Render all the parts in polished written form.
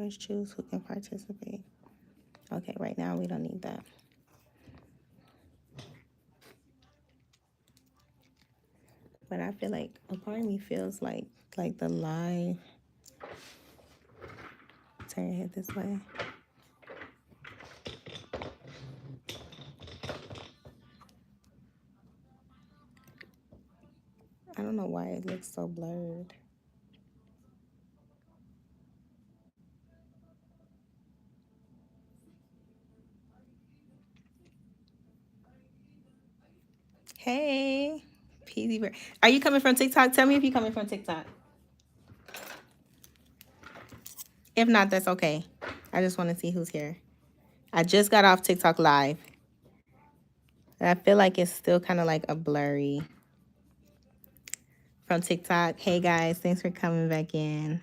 Viewers choose who can participate. Okay, right now we don't need that. But I feel like a part of me feels like the live. Turn your head this way. I don't know why it looks so blurred. Hey, Peasy Bird. Are you coming from TikTok? Tell me if you're coming from TikTok. If not, that's okay. I just want to see who's here. I just got off TikTok live. And I feel like it's still kind of like a blurry from TikTok. Hey guys, thanks for coming back in.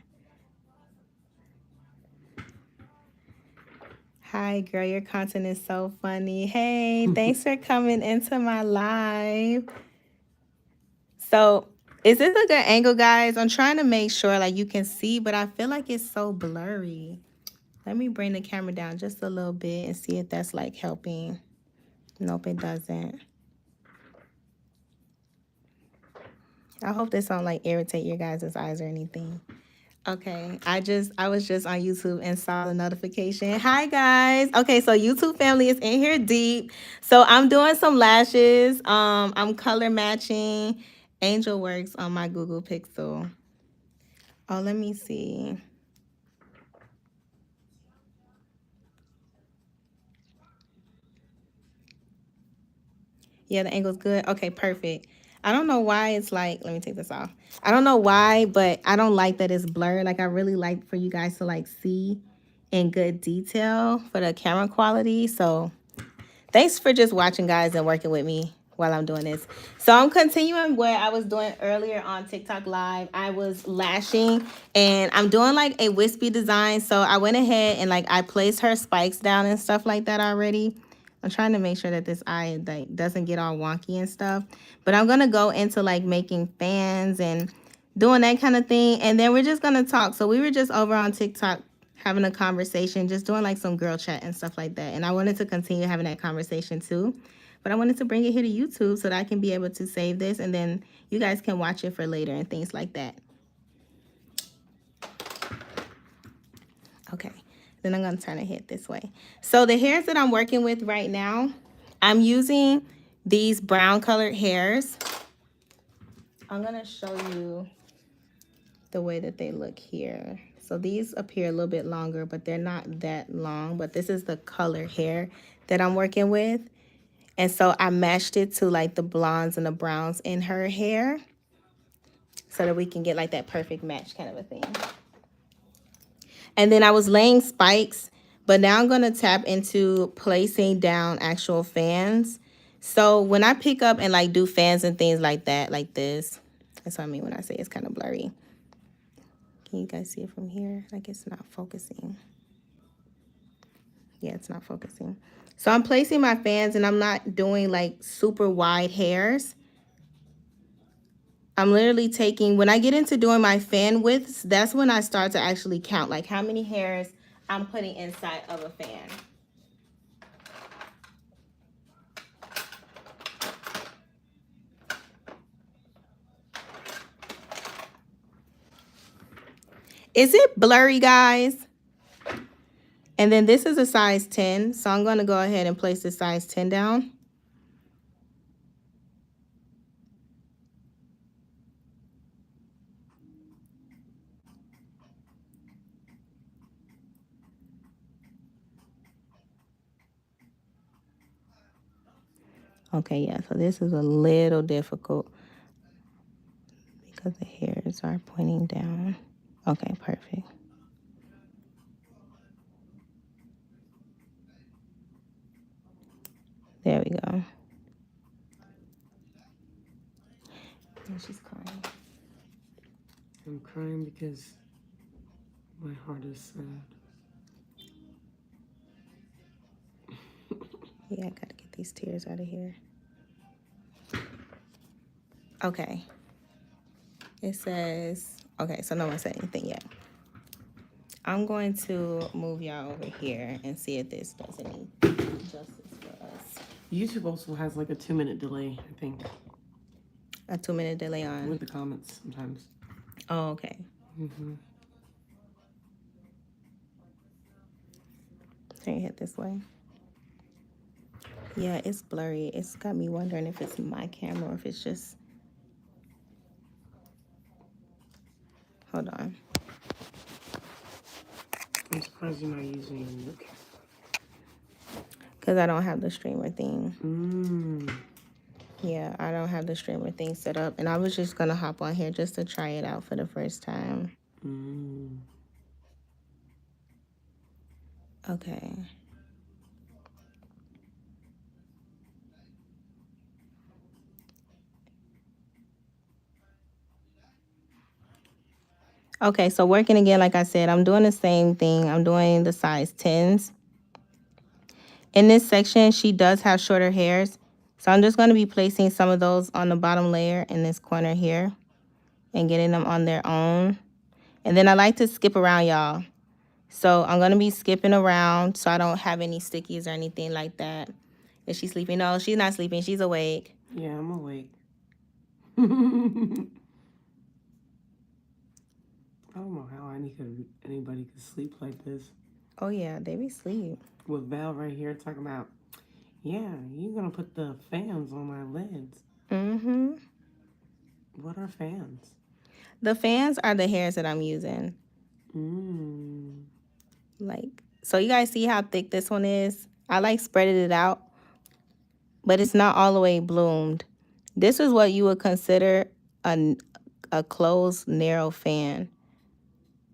Hi, girl, your content is so funny. Hey, thanks for coming into my live. So, is this a good angle, guys? I'm trying to make sure like you can see, but I feel like it's so blurry. Let me bring the camera down just a little bit and see if that's like helping. Nope, it doesn't. I hope this don't like irritate your guys' eyes or anything. Okay, I was just on YouTube and saw the notification. Hi guys. Okay, so YouTube family is in here deep. So I'm doing some lashes. I'm color matching Angel Works on my Google Pixel. Oh, let me see. Yeah, the angle's good. Okay, perfect. I don't know why it's like, let me take this off. I don't know why, but I don't like that it's blurred. Like I really like for you guys to like see in good detail for the camera quality. So thanks for just watching, guys, and working with me while I'm doing this. So I'm continuing what I was doing earlier on TikTok Live. I was lashing and I'm doing like a wispy design. So I went ahead and like I placed her spikes down and stuff like that already. I'm trying to make sure that this eye like doesn't get all wonky and stuff. But I'm gonna go into like making fans and doing that kind of thing. And then we're just gonna talk. So we were just over on TikTok having a conversation, just doing like some girl chat and stuff like that. And I wanted to continue having that conversation too. But I wanted to bring it here to YouTube so that I can be able to save this and then you guys can watch it for later and things like that. Okay, then I'm gonna turn the head this way. So the hairs that I'm working with right now, I'm using these brown colored hairs. I'm gonna show you the way that they look here. So these appear a little bit longer, but they're not that long. But this is the color hair that I'm working with. And so I matched it to like the blondes and the browns in her hair so that we can get like that perfect match kind of a thing. And then I was laying spikes, but now I'm going to tap into placing down actual fans. So when I pick up and like do fans and things like that, like this, that's what I mean when I say it's kind of blurry. Can you guys see it from here? Like it's not focusing. Yeah, it's not focusing. So I'm placing my fans and I'm not doing like super wide hairs. I'm literally taking, when I get into doing my fan widths, that's when I start to actually count like how many hairs I'm putting inside of a fan. Is it blurry, guys? And then this is a size 10. So I'm going to go ahead and place the size 10 down. Okay, yeah, so this is a little difficult because the hairs are pointing down. Okay, perfect. There we go. Oh, she's crying. I'm crying because my heart is sad. Yeah, I gotta get these tears out of here. Okay. It says, okay, so no one said anything yet. I'm going to move y'all over here and see if this does any justice for us. YouTube also has like a 2-minute delay, I think. A 2-minute delay on. With the comments sometimes. Oh, okay. Mm-hmm. Turn your head this way. Yeah, it's blurry. It's got me wondering if it's my camera or if it's just... Hold on. I'm surprised you're not using your camera. Because I don't have the streamer thing. Mm. Yeah, I don't have the streamer thing set up. And I was just going to hop on here just to try it out for the first time. Mm. Okay. Okay, so working again, like I said, I'm doing the same thing. I'm doing the size 10s. In this section, she does have shorter hairs. So I'm just going to be placing some of those on the bottom layer in this corner here and getting them on their own. And then I like to skip around, y'all. So I'm going to be skipping around so I don't have any stickies or anything like that. Is she sleeping? No, she's not sleeping. She's awake. Yeah, I'm awake. I don't know how anybody could sleep like this. Oh, yeah, they be asleep. With Val right here talking about, yeah, you're going to put the fans on my lids. Mm-hmm. What are fans? The fans are the hairs that I'm using. Mm. Like, so you guys see how thick this one is? I like spreaded it out, but it's not all the way bloomed. This is what you would consider a closed, narrow fan.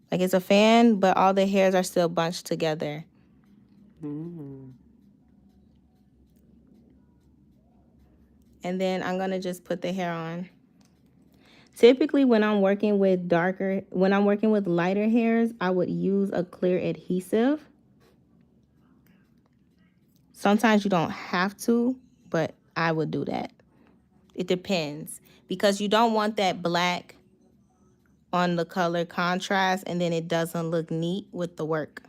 Like it's a fan, but all the hairs are still bunched together. Mm. And then I'm going to just put the hair on. Typically, when I'm working with lighter hairs, I would use a clear adhesive. Sometimes you don't have to, but I would do that. It depends. Because you don't want that black on the color contrast and then it doesn't look neat with the work.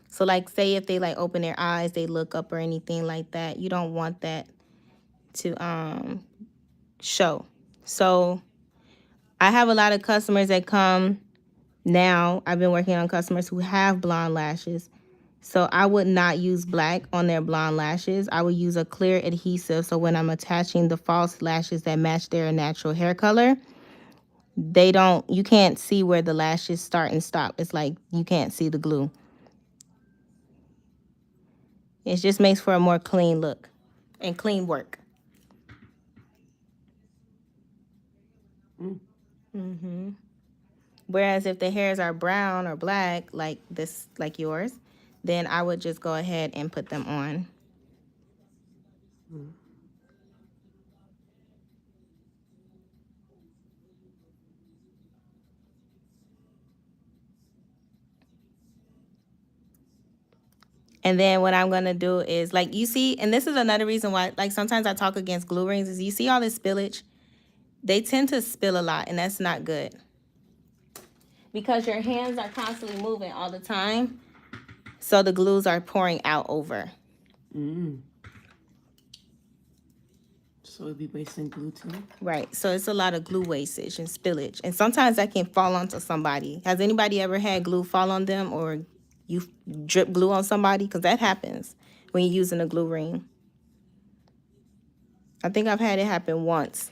So like say if they like open their eyes, they look up or anything like that, you don't want that to show. So I have a lot of customers that come now. I've been working on customers who have blonde lashes. So I would not use black on their blonde lashes. I would use a clear adhesive. So when I'm attaching the false lashes that match their natural hair color, you can't see where the lashes start and stop. It's like you can't see the glue. It just makes for a more clean look and clean work. Mm-hmm. Whereas if the hairs are brown or black, like this, like yours, then I would just go ahead and put them on. Mm. And then what I'm going to do is, like, you see, and this is another reason why, like, sometimes I talk against glue rings, is you see all this spillage? They tend to spill a lot, and that's not good. Because your hands are constantly moving all the time, so the glues are pouring out over. Mm. So it'd be wasting glue too? Right, so it's a lot of glue wastage and spillage. And sometimes that can fall onto somebody. Has anybody ever had glue fall on them or you drip glue on somebody? Because that happens when you're using a glue ring. I think I've had it happen once.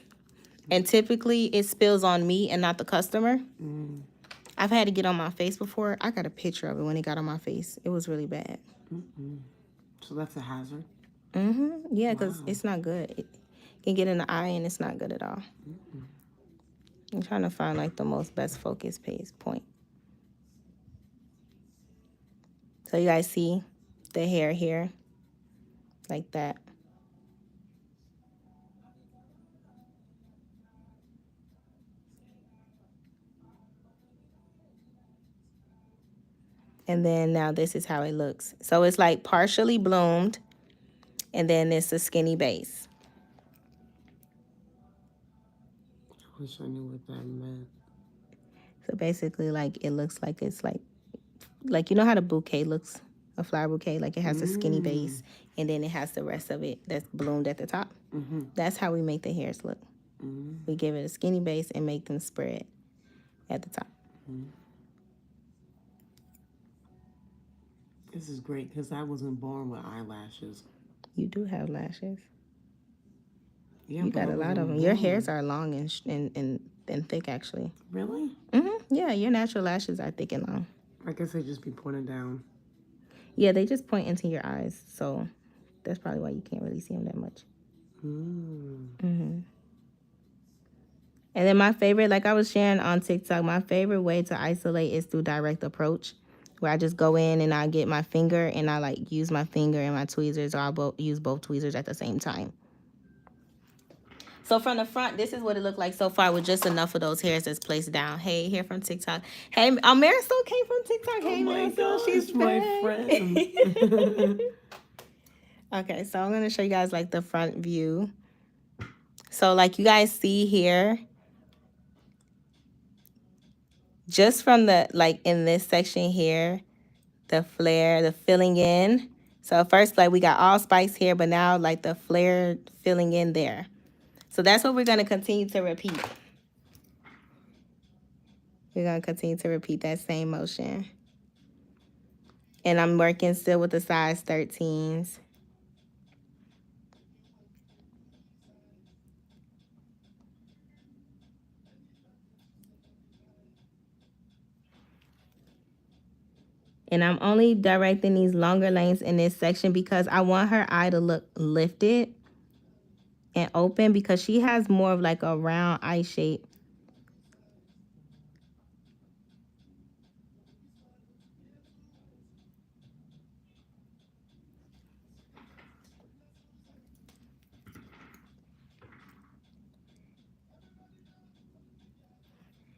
And typically it spills on me and not the customer. Mm. I've had to get on my face before. I got a picture of it when it got on my face. It was really bad. Mm-mm. So that's a hazard? Mm-hmm. Yeah, because Wow. it's not good. It can get in the eye and it's not good at all. Mm-mm. I'm trying to find like the most best focus point. So you guys see the hair here? Like that. And then now this is how it looks. So it's like partially bloomed, and then it's a skinny base. I wish I knew what that meant. So basically, like, it looks like it's like like, you know how the bouquet looks, a flower bouquet, like it has a skinny Mm. base and then it has the rest of it that's bloomed at the top. Mm-hmm. That's how we make the hairs look. Mm-hmm. We give it a skinny base and make them spread at the top. Mm-hmm. This is great because I wasn't born with eyelashes. You do have lashes. Yeah, You but got I a lot of wasn't them. Your hairs born. are long and thick, actually. Really? Yeah, your natural lashes are thick and long. I guess they just be pointed down. Yeah, they just point into your eyes, so that's probably why you can't really see them that much. Mm. And then my favorite, like I was sharing on TikTok, my favorite way to isolate is through direct approach, where I just go in and I get my finger and I like use my finger and my tweezers, or I'll use both tweezers at the same time. So from the front, this is what it looked like so far with just enough of those hairs that's placed down. Hey, here from TikTok. Hey, Marisol came from TikTok. Hey, Oh my Marisol, she's gosh, my back. friend. Okay, so I'm going to show you guys like the front view. So like you guys see here, just from the, like in this section here, the flare, the filling in. So first, like we got all spice here, but now like the flare filling in there. So that's what we're going to continue to repeat. We're going to continue to repeat that same motion. And I'm working still with the size 13s. And I'm only directing these longer lanes in this section because I want her eye to look lifted and open, because she has more of like a round eye shape.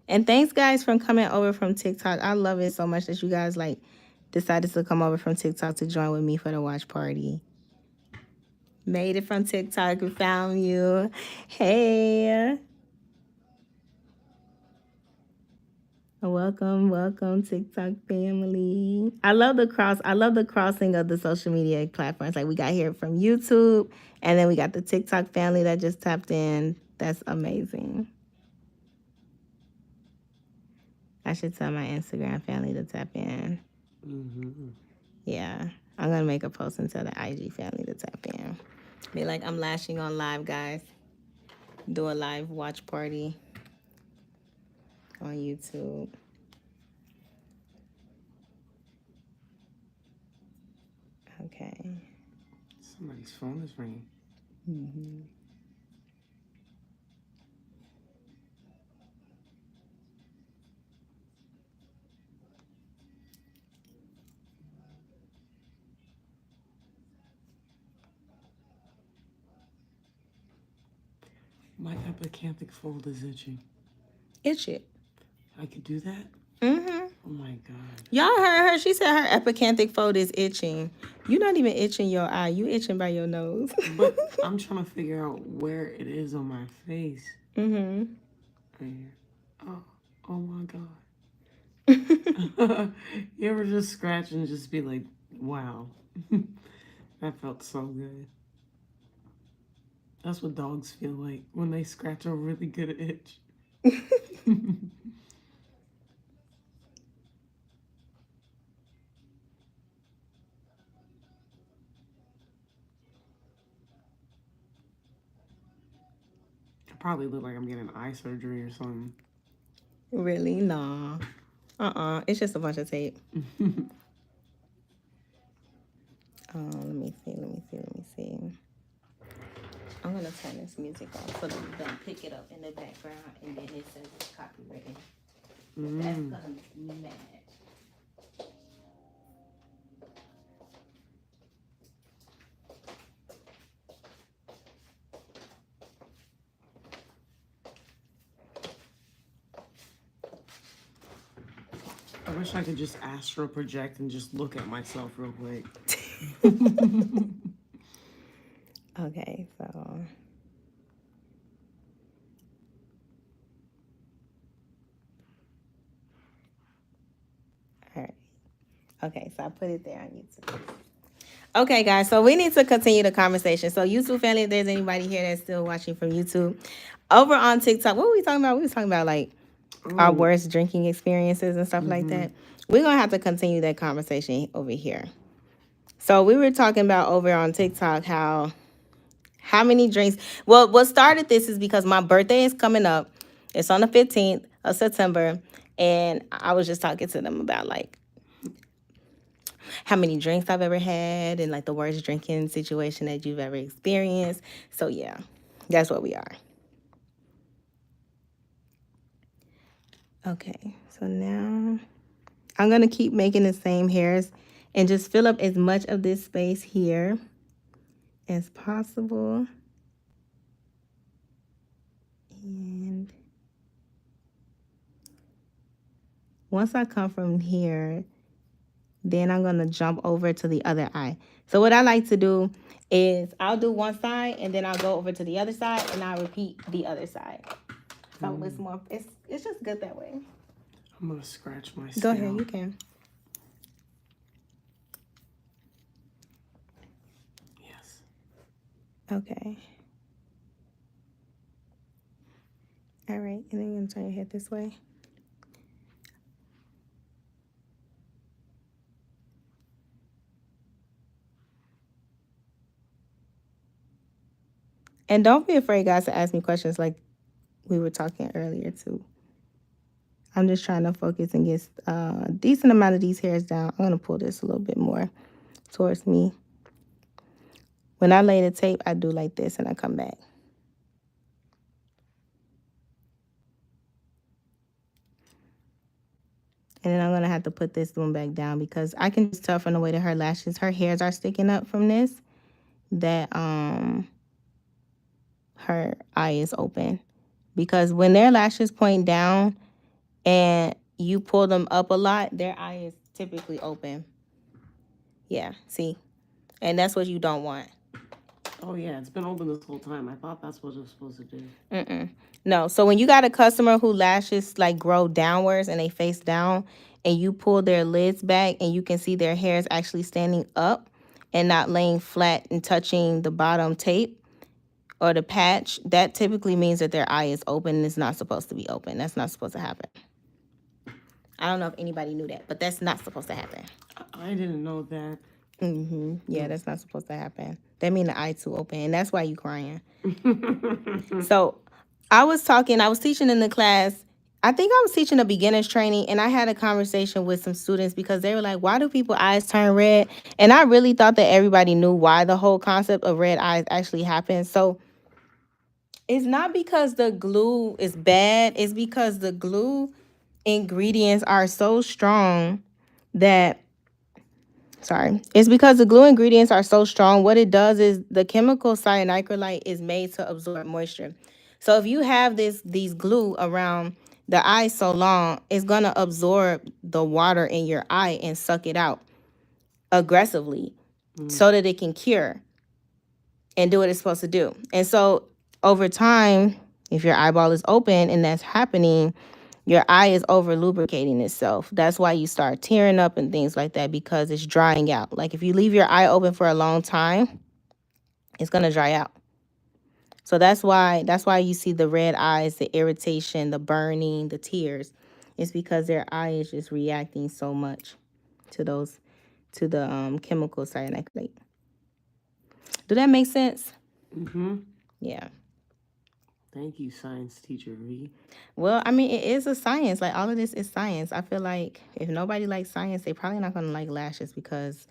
And thanks guys for coming over from TikTok. I love it so much that you guys like decided to come over from TikTok to join with me for the watch party. Made it from TikTok. We found you. Hey. Welcome, TikTok family. I love the crossing of the social media platforms. Like we got here from YouTube, and then we got the TikTok family that just tapped in. That's amazing. I should tell my Instagram family to tap in. Mm-hmm. Yeah, I'm gonna make a post and tell the IG family to tap in. Be like, I'm lashing on live, guys. Do a live watch party on YouTube. Okay. Somebody's phone is ringing. Mm-hmm. My epicanthic fold is itching. Itch it. I could do that? Mm-hmm. Oh my god. Y'all heard her. She said her epicanthic fold is itching. You're not even itching your eye. You itching by your nose. But I'm trying to figure out where it is on my face. Mm-hmm. Right here. Oh my god. You ever just scratch and just be like, wow. That felt so good. That's what dogs feel like when they scratch a really good itch. I probably look like I'm getting eye surgery or something. Really? Nah. It's just a bunch of tape. Let me see. I'm gonna turn this music off so that we don't pick it up in the background and then it says it's copyrighted. That's gonna make me mad. I wish I could just astral project and just look at myself real quick. Okay, so all right. Okay, so I put it there on YouTube. Okay, guys, so we need to continue the conversation. So, YouTube family, if there's anybody here that's still watching from YouTube, over on TikTok, what were we talking about? We was talking about like our worst drinking experiences and stuff like that. We're gonna have to continue that conversation over here. So we were talking about over on TikTok how many drinks. Well, what started this is because my birthday is coming up. It's on the 15th of September, and I was just talking to them about like how many drinks I've ever had and like the worst drinking situation that you've ever experienced. So yeah, that's what we are. Okay, so now I'm gonna keep making the same hairs and just fill up as much of this space here as possible. And once I come from here, then I'm gonna jump over to the other eye. So what I like to do is I'll do one side and then I'll go over to the other side and I'll repeat the other side. So it's more, it's just good that way. I'm gonna scratch my scalp. Go ahead, you can. Yes. Okay. All right, and then you're gonna turn your head this way. And don't be afraid, guys, to ask me questions like we were talking earlier, too. I'm just trying to focus and get a decent amount of these hairs down. I'm going to pull this a little bit more towards me. When I lay the tape, I do like this and I come back. And then I'm going to have to put this one back down because I can just tell from the way that her lashes, her hairs are sticking up from this, that her eye is open. Because when their lashes point down and you pull them up a lot, their eye is typically open. Yeah, see? And that's what you don't want. Oh, yeah, it's been open this whole time. I thought that's what it was supposed to do. No, so when you got a customer who lashes like grow downwards and they face down and you pull their lids back and you can see their hairs actually standing up and not laying flat and touching the bottom tape or the patch, that typically means that their eye is open and it's not supposed to be open. That's not supposed to happen. I don't know if anybody knew that, but that's not supposed to happen. I didn't know that. Yeah, that's not supposed to happen. That means the eye too open, and that's why you crying. So I was teaching in the class. I think I was teaching a beginner's training, and I had a conversation with some students because they were like, why do people's eyes turn red? And I really thought that everybody knew why the whole concept of red eyes actually happens. So it's not because the glue is bad. It's because the glue ingredients are so strong that it's because the glue ingredients are so strong. What it does is the chemical cyanide is made to absorb moisture. So if you have these glue around the eye so long, it's going to absorb the water in your eye and suck it out aggressively so that it can cure and do what it's supposed to do. And so over time, if your eyeball is open and that's happening, your eye is over lubricating itself. That's why you start tearing up and things like that, because it's drying out. Like if you leave your eye open for a long time, it's going to dry out. So that's why you see the red eyes, the irritation, the burning, the tears. It's because their eye is just reacting so much to the chemical cyanide. Do that make sense? Yeah. Thank you, science teacher V. Well, I mean, it is a science. Like, all of this is science. I feel like if nobody likes science, they probably not going to like lashes because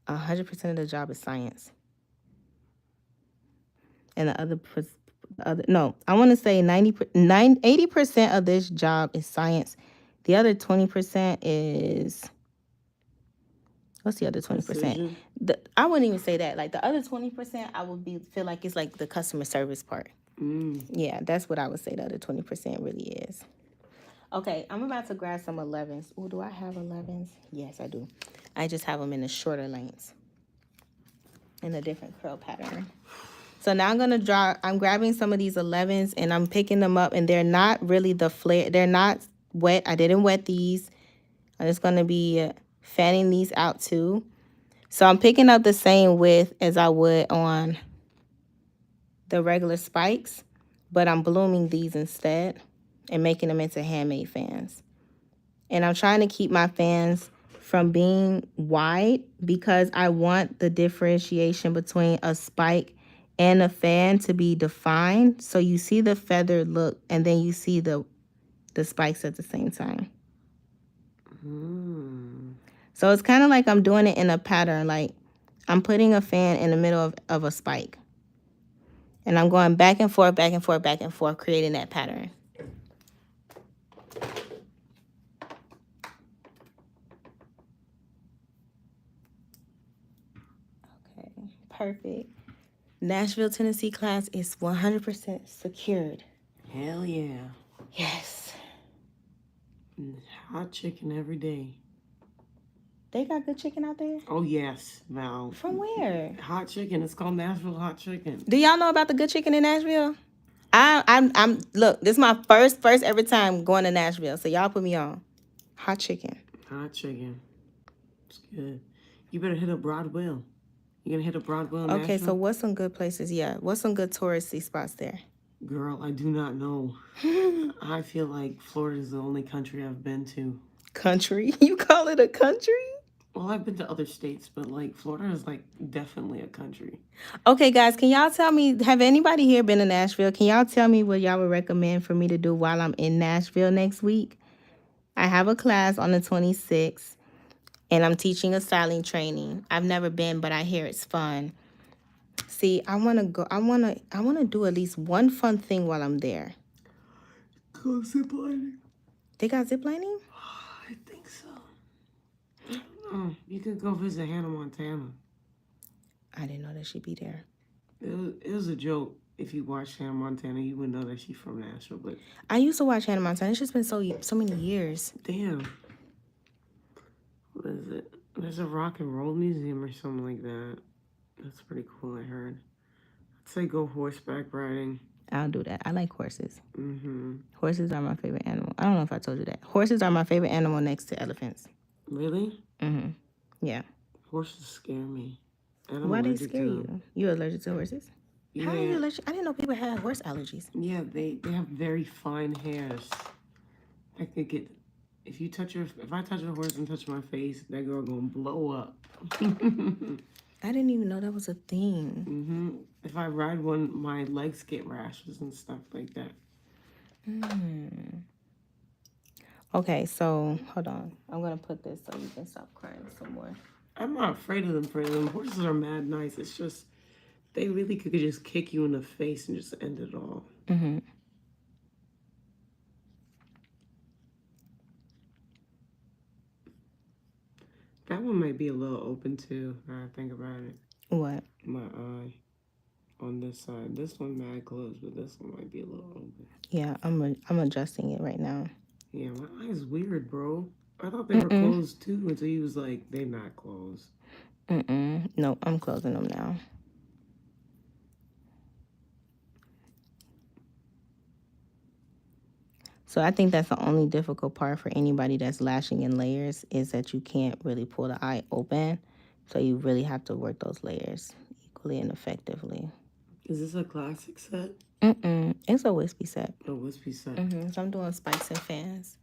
100% of the job is science. And I want to say 80% of this job is science. The other 20% is, what's the other 20%? I wouldn't even say that. Like, the other 20%, I would feel like it's like the customer service part. Yeah, that's what I would say the other 20% really is. Okay, I'm about to grab some 11s. Oh, do I have 11s? Yes, I do. I just have them in the shorter lengths in a different curl pattern. So now I'm grabbing some of these 11s and I'm picking them up, and they're not really the flare. They're not wet. I didn't wet these. It's going to be fanning these out too. So I'm picking up the same width as I would on the regular spikes, but I'm blooming these instead and making them into handmade fans. And I'm trying to keep my fans from being wide because I want the differentiation between a spike and a fan to be defined. So you see the feathered look and then you see the spikes at the same time. So it's kind of like I'm doing it in a pattern. Like I'm putting a fan in the middle of a spike. And I'm going back and forth, back and forth, back and forth, creating that pattern. Okay, perfect. Nashville, Tennessee class is 100% secured. Hell yeah. Yes. Hot chicken every day. They got good chicken out there? Oh, yes, Val. From where? Hot chicken. It's called Nashville hot chicken. Do y'all know about the good chicken in Nashville? I'm look, this is my first ever time going to Nashville. So y'all put me on. Hot chicken. Hot chicken. It's good. You better hit up Broadwell. You gonna hit up Broadwell, Nashville? Okay, so what's some good places? Yeah, what's some good touristy spots there? Girl, I do not know. I feel like Florida is the only country I've been to. Country? You call it a country? Well, I've been to other states, but like Florida is like definitely a country. Okay, guys, can y'all tell me, have anybody here been to Nashville? Can y'all tell me what y'all would recommend for me to do while I'm in Nashville next week? I have a class on the 26th, and I'm teaching a styling training. I've never been, but I hear it's fun. See, I want to go. I want to do at least one fun thing while I'm there. Go ziplining. They got ziplining? I think so. Oh, you could go visit Hannah Montana. I didn't know that she'd be there. It was a joke. If you watched Hannah Montana, you would know that she's from Nashville. But I used to watch Hannah Montana. It's just been so many years. Damn. What is it? There's a rock and roll museum or something like that. That's pretty cool, I heard. I'd say go horseback riding. I'll do that. I like horses. Mm-hmm. Horses are my favorite animal. I don't know if I told you that. Horses are my favorite animal next to elephants. Really? Mm-hmm. Yeah. Horses scare me. Why do they scare you? You allergic to horses? Yeah. How are you allergic? I didn't know people had horse allergies. Yeah, they have very fine hairs. I could get if I touch a horse and touch my face, that girl gonna blow up. I didn't even know that was a thing. Mm-hmm. If I ride one, my legs get rashes and stuff like that. Okay, so hold on. I'm gonna put this so you can stop crying some more. I'm not afraid of them. Horses are mad nice. It's just they really could just kick you in the face and just end it all. Mm-hmm. That one might be a little open too. Now I think about it. What? My eye on this side. This one mad closed, but this one might be a little open. Yeah, I'm adjusting it right now. Yeah, my eye is weird, bro. I thought they were closed too until he was like, they not closed. No, I'm closing them now. So I think that's the only difficult part for anybody that's lashing in layers is that you can't really pull the eye open. So you really have to work those layers equally and effectively. Is this a classic set? It's a wispy set. A wispy set. So I'm doing spikes and fans.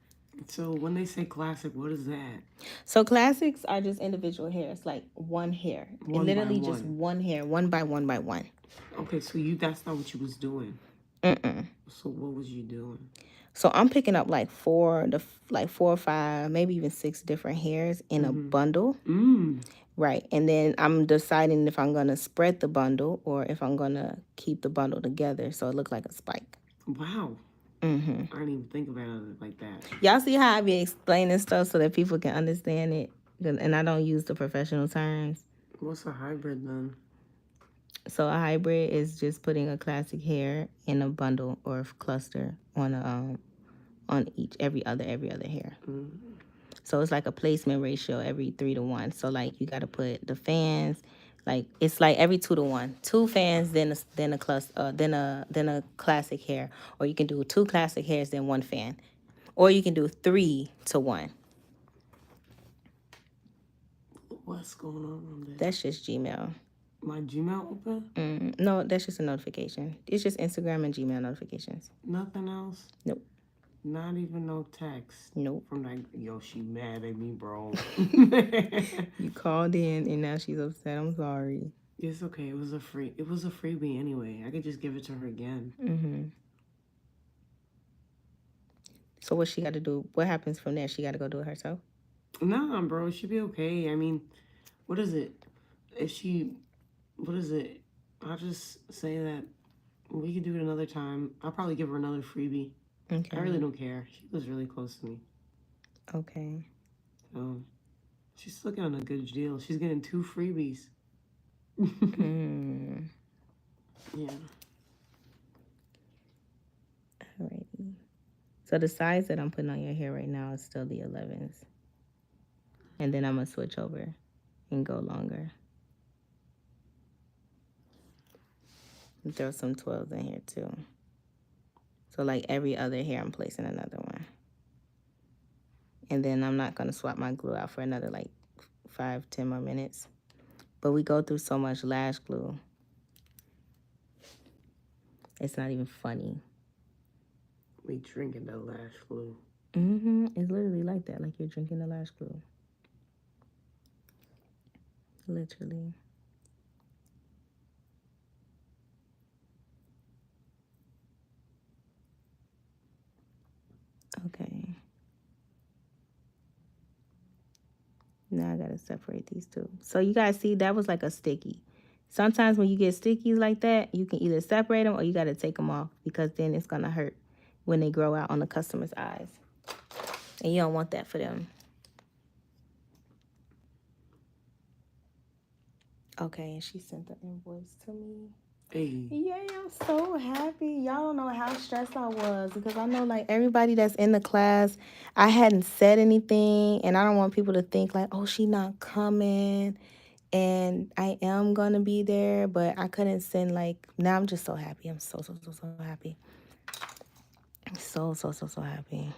So when they say classic, what is that? So classics are just individual hairs, like one hair. Literally just one hair, one by one by one. Okay, so that's not what you was doing. So what was you doing? So I'm picking up like four or five, maybe even 6 different hairs in a bundle. Right. And then I'm deciding if I'm going to spread the bundle or if I'm going to keep the bundle together so it looks like a spike. Wow. I didn't even think about it like that. Y'all see how I be explaining stuff so that people can understand it? And I don't use the professional terms. What's a hybrid then? So a hybrid is just putting a classic hair in a bundle or cluster on every other hair. So it's like a placement ratio every 3 to 1. So like you got to put the fans, like it's like every 2 to 1. 2 fans, then a cluster, then a classic hair, or you can do 2 classic hairs, then 1 fan, or you can do 3 to 1. What's going on there? That's just Gmail. My Gmail open? No, that's just a notification. It's just Instagram and Gmail notifications. Nothing else? Nope. Not even no text Nope. from that. Yo, she mad at me, bro. You called in and now she's upset. I'm sorry. It's okay. It was a free. It was a freebie anyway. I could just give it to her again. So what she got to do? What happens from there? She got to go do it herself? Nah, bro. It should be okay. I mean, what is it? If she, what is it? I'll just say that we could do it another time. I'll probably give her another freebie. Okay. I really don't care. She was really close to me. Okay. So she's still getting a good deal. She's getting 2 freebies. Yeah. Alrighty. So the size that I'm putting on your hair right now is still the 11s. And then I'm going to switch over and go longer. And throw some 12s in here too. So like every other hair, I'm placing another one. And then I'm not going to swap my glue out for another like 5-10 more minutes. But we go through so much lash glue. It's not even funny. We drinking the lash glue. It's literally like that, like you're drinking the lash glue. Literally. Okay. Now I gotta separate these two. So you guys see, that was like a sticky. Sometimes when you get stickies like that, you can either separate them or you gotta take them off because then it's gonna hurt when they grow out on the customer's eyes. And you don't want that for them. Okay, and she sent the invoice to me. Hey. Yay, I'm so happy. Y'all don't know how stressed I was because I know like everybody that's in the class, I hadn't said anything and I don't want people to think like, oh, she not coming. And I am going to be there, but I couldn't send like, now I'm just so happy. I'm so happy. So happy.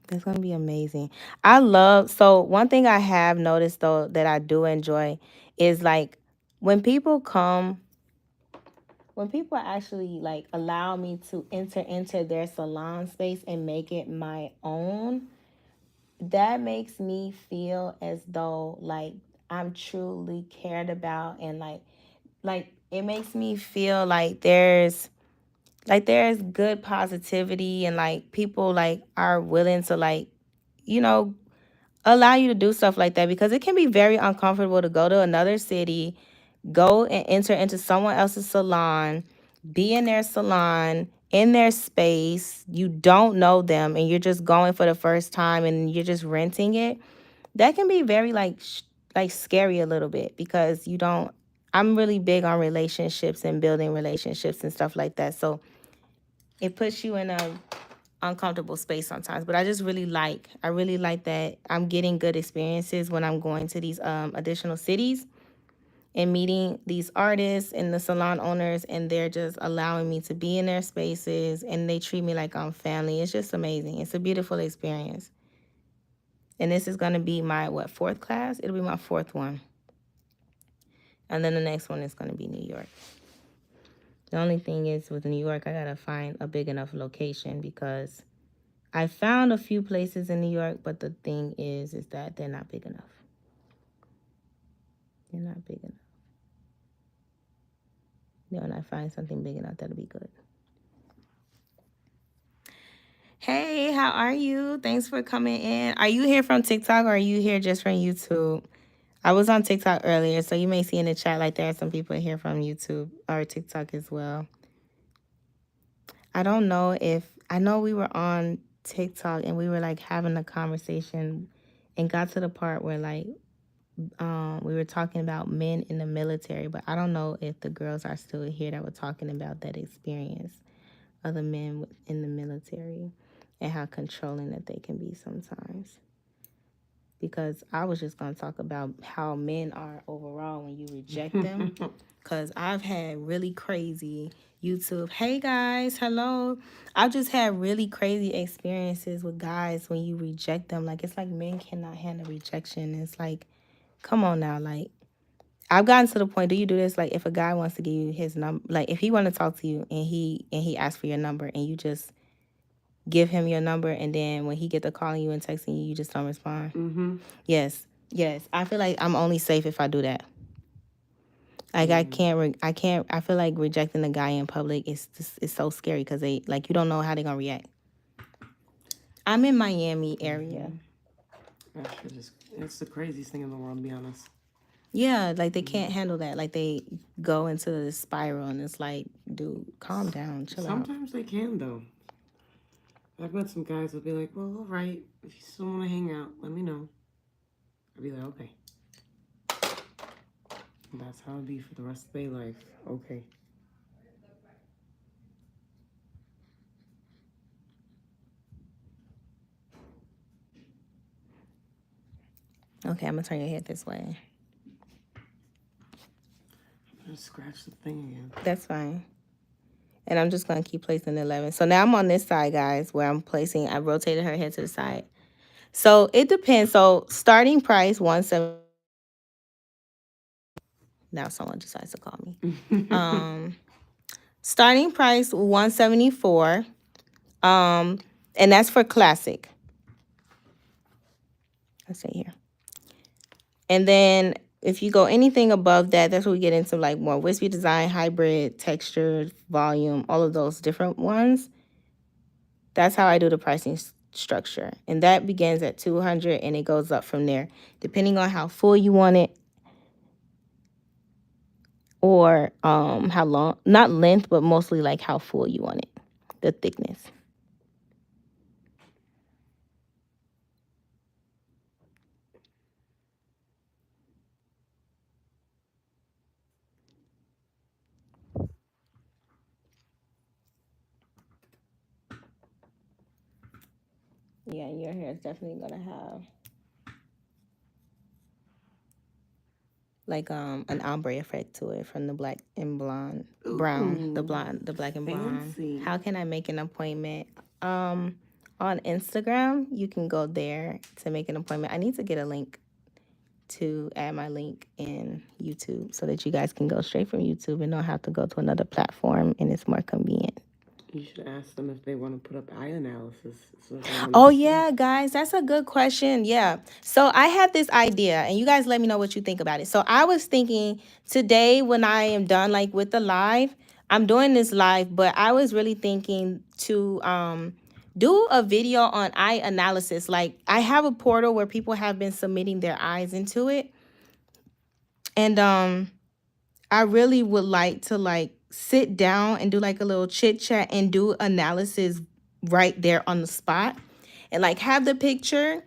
That's going to be amazing. So one thing I have noticed though that I do enjoy is like when people actually like allow me to enter into their salon space and make it my own, that makes me feel as though like I'm truly cared about and like it makes me feel like there's good positivity and like people like are willing to like, you know, allow you to do stuff like that because it can be very uncomfortable to go to another city, go and enter into someone else's salon, be in their salon, in their space. You don't know them and you're just going for the first time and you're just renting it. That can be very like scary a little bit because you don't. I'm really big on relationships and building relationships and stuff like that. So it puts you in a uncomfortable space sometimes, but I really like that I'm getting good experiences when I'm going to these additional cities and meeting these artists and the salon owners, and they're just allowing me to be in their spaces and they treat me like I'm family. It's just amazing. It's a beautiful experience. And this is going to be my fourth class. It'll be my fourth one, and then the next one is going to be New York. The only thing is with New York, I gotta find a big enough location because I found a few places in New York, but the thing is that they're not big enough. They're not big enough. Then when I find something big enough, that'll be good. Hey, how are you? Thanks for coming in. Are you here from TikTok or are you here just from YouTube? I was on TikTok earlier, so you may see in the chat like there are some people here from YouTube or TikTok as well. I don't know I know we were on TikTok and we were like having a conversation and got to the part where like we were talking about men in the military, but I don't know if the girls are still here that were talking about that experience of the men in the military and how controlling that they can be sometimes. Because I was just going to talk about how men are overall when you reject them. Because I've had really crazy YouTube. Hey guys, hello. I've just had really crazy experiences with guys when you reject them. Like it's like men cannot handle rejection. It's like, come on now. Like I've gotten to the point. Do you do this? Like if a guy wants to give you his number, like if he want to talk to you and he asks for your number and you just give him your number and then when he get to calling you and texting you, you just don't respond. Mm-hmm. Yes, yes. I feel like I'm only safe if I do that. Like I can't. I feel like rejecting a guy in public is just, it's so scary because they like you don't know how they're gonna react. I'm in Miami area. That shit is, it's the craziest thing in the world, to be honest. Yeah, like they can't handle that. Like they go into the spiral and it's like, dude, calm down, chill out. Sometimes they can, though. I've met some guys that'll be like, well, all right, if you still want to hang out, let me know. I'll be like, okay. And that's how it'll be for the rest of their life. Okay. Okay, I'm gonna turn your head this way. I'm gonna scratch the thing again. That's fine. And I'm just gonna keep placing the 11. So now I'm on this side, guys, where I'm placing. I rotated her head to the side. So it depends. So starting price 170. Now someone decides to call me. Starting price 174. And that's for classic. Let's say here. And then if you go anything above that, that's where we get into like more wispy design, hybrid, texture, volume, all of those different ones. That's how I do the pricing structure. And that begins at 200 and it goes up from there, depending on how full you want it or how long, not length, but mostly like how full you want it, the thickness. Yeah, your hair is definitely gonna have like an ombre effect to it from the black and blonde, brown, the black and blonde. Fancy. How can I make an appointment? On Instagram, you can go there to make an appointment. I need to get a link to add my link in YouTube so that you guys can go straight from YouTube and don't have to go to another platform and it's more convenient. You should ask them if they want to put up eye analysis. Oh, yeah, guys, that's a good question. Yeah. So I had this idea, and you guys let me know what you think about it. So I was thinking today when I am done, like with the live, I'm doing this live, but I was really thinking to do a video on eye analysis. Like I have a portal where people have been submitting their eyes into it. And I really would like to like sit down and do like a little chit chat and do analysis right there on the spot and like have the picture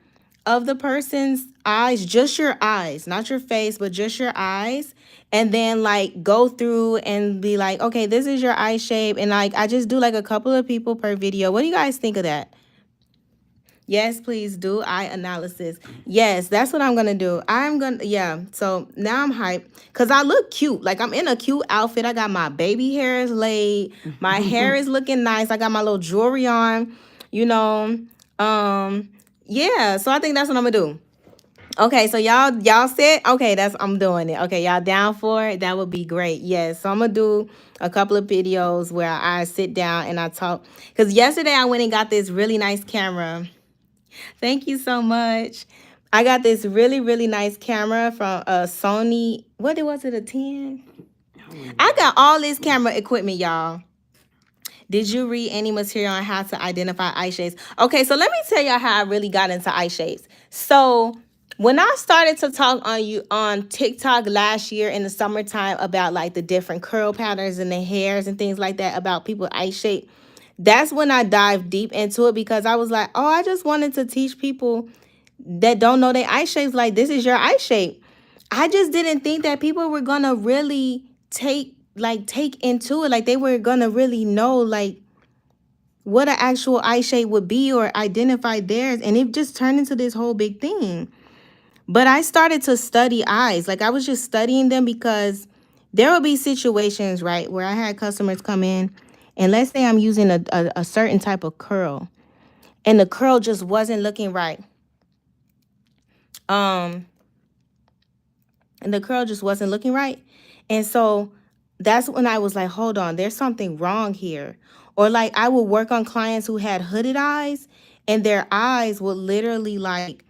of the person's eyes, just your eyes, not your face, but just your eyes. And then like go through and be like, okay, this is your eye shape. And like, I just do like a couple of people per video. What do you guys think of that? Yes, please do eye analysis. Yes, that's what I'm gonna do. Yeah. So now I'm hyped because I look cute. Like I'm in a cute outfit. I got my baby hairs laid. My hair is looking nice. I got my little jewelry on. You know. Yeah. So I think that's what I'm gonna do. Okay. So y'all said okay. I'm doing it. Okay. Y'all down for it? That would be great. Yes. So I'm gonna do a couple of videos where I sit down and I talk. Because yesterday I went and got this really nice camera. Thank you so much. I got this really, really nice camera from Sony. What was it, a 10? I got all this camera equipment, y'all. Did you read any material on how to identify eye shapes? Okay, so let me tell y'all how I really got into eye shapes. So when I started to talk on TikTok last year in the summertime about like the different curl patterns and the hairs and things like that about people's eye shape, that's when I dived deep into it because I was like, oh, I just wanted to teach people that don't know their eye shapes like this is your eye shape. I just didn't think that people were gonna really take into it, like they were gonna really know like what an actual eye shape would be or identify theirs, and it just turned into this whole big thing. But I started to study eyes. Like I was just studying them because there will be situations, right, where I had customers come in, and let's say I'm using a certain type of curl, and the curl just wasn't looking right. Um, and the curl just wasn't looking right. And so that's when I was like, hold on, there's something wrong here. Or like I would work on clients who had hooded eyes, and their eyes would literally like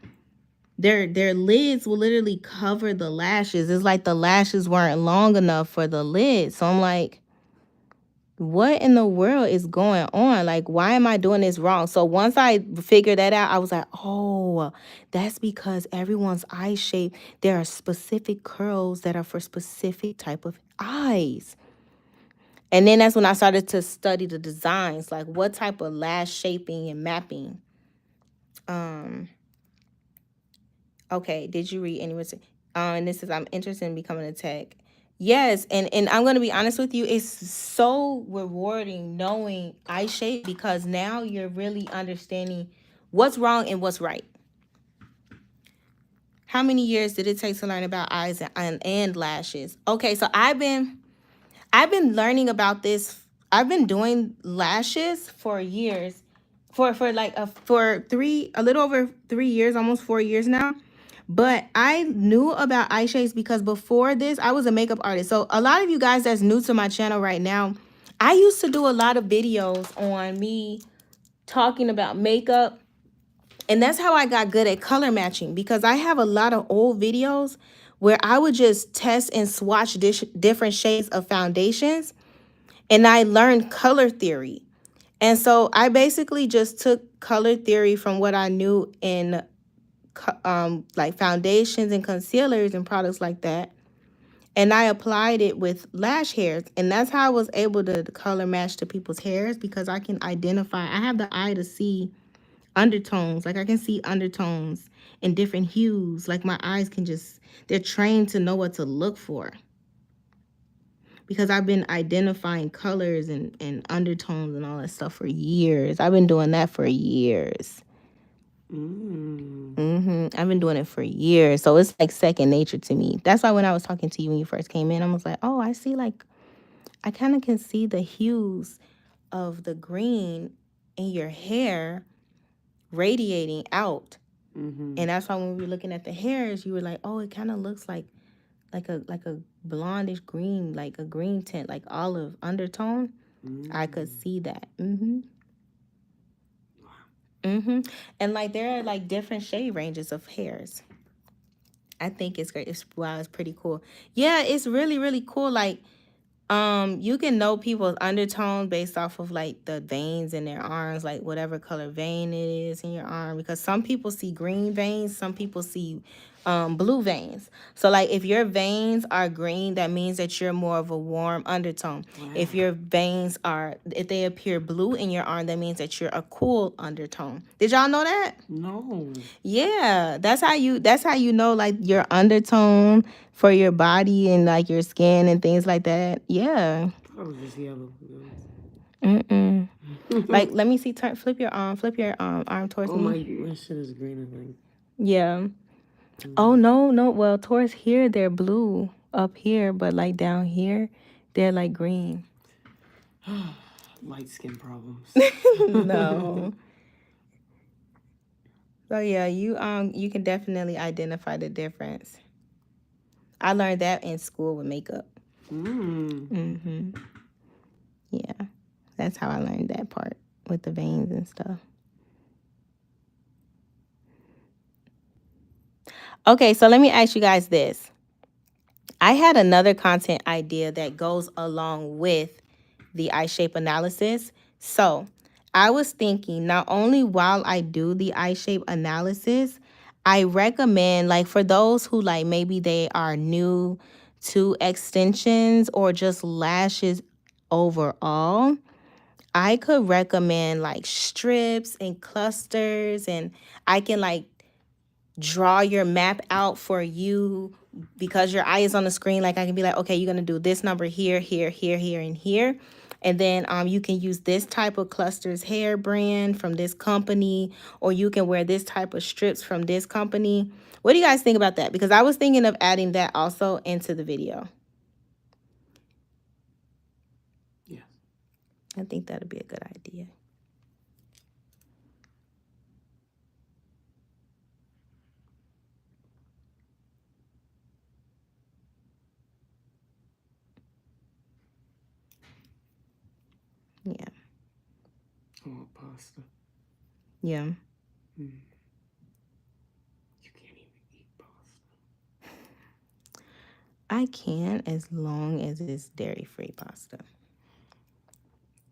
their lids will literally cover the lashes. It's like the lashes weren't long enough for the lid. So I'm like, what in the world is going on? Like, why am I doing this wrong? So once I figured that out, I was like, oh, that's because everyone's eye shape, there are specific curls that are for specific type of eyes. And then that's when I started to study the designs, like what type of lash shaping and mapping. Um, okay, did you read any? And this is, I'm interested in becoming a tech. Yes, and I'm gonna be honest with you, it's so rewarding knowing eye shape because now you're really understanding what's wrong and what's right. How many years did it take to learn about eyes and lashes? Okay, so I've been learning about this. I've been doing lashes for years, for like for a little over 3 years, almost 4 years now. But I knew about eye shades because before this, I was a makeup artist. So a lot of you guys that's new to my channel right now, I used to do a lot of videos on me talking about makeup. And that's how I got good at color matching because I have a lot of old videos where I would just test and swatch different shades of foundations, and I learned color theory. And so I basically just took color theory from what I knew in like foundations and concealers and products like that. And I applied it with lash hairs. And that's how I was able to color match to people's hairs because I can identify, I have the eye to see undertones. Like I can see undertones in different hues. Like my eyes can just, they're trained to know what to look for. Because I've been identifying colors and undertones and all that stuff for years. I've been doing that for years. I've been doing it for years. So it's like second nature to me. That's why when I was talking to you when you first came in, I was like, oh, I see like, I kind of can see the hues of the green in your hair radiating out. And that's why when we were looking at the hairs, you were like, oh, it kind of looks like a blondish green, like a green tint, like olive undertone. I could see that. And like there are like different shade ranges of hairs. I think it's great. It's pretty cool. Yeah, it's really, really cool. Like you can know people's undertone based off of like the veins in their arms, like whatever color vein it is in your arm. Because some people see green veins, some people see blue veins. So like if your veins are green, that means that you're more of a warm undertone. Wow. If they appear blue in your arm, that means that you're a cool undertone. Did y'all know that? No. Yeah, that's how you know like your undertone for your body and like your skin and things like that. Yeah. I was just yellow. Like let me see. Flip your arm towards me. My shit is green, I think. Yeah. Oh no. Well, towards here they're blue up here, but like down here they're like green. Light skin problems. No. So yeah, you can definitely identify the difference. I learned that in school with makeup. Yeah, that's how I learned that part with the veins and stuff. Okay, so let me ask you guys this. I had another content idea that goes along with the eye shape analysis. So I was thinking not only while I do the eye shape analysis, I recommend like for those who like maybe they are new to extensions or just lashes overall, I could recommend like strips and clusters, and I can like draw your map out for you because your eye is on the screen. Like I can be like, okay, you're gonna do this number here, here, here, here, and here. And then you can use this type of clusters hair brand from this company, or you can wear this type of strips from this company. What do you guys think about that? Because I was thinking of adding that also into the video. I think that'd be a good idea. Yeah. Oh, pasta. Yeah. You can't even eat pasta. I can, as long as it's dairy-free pasta.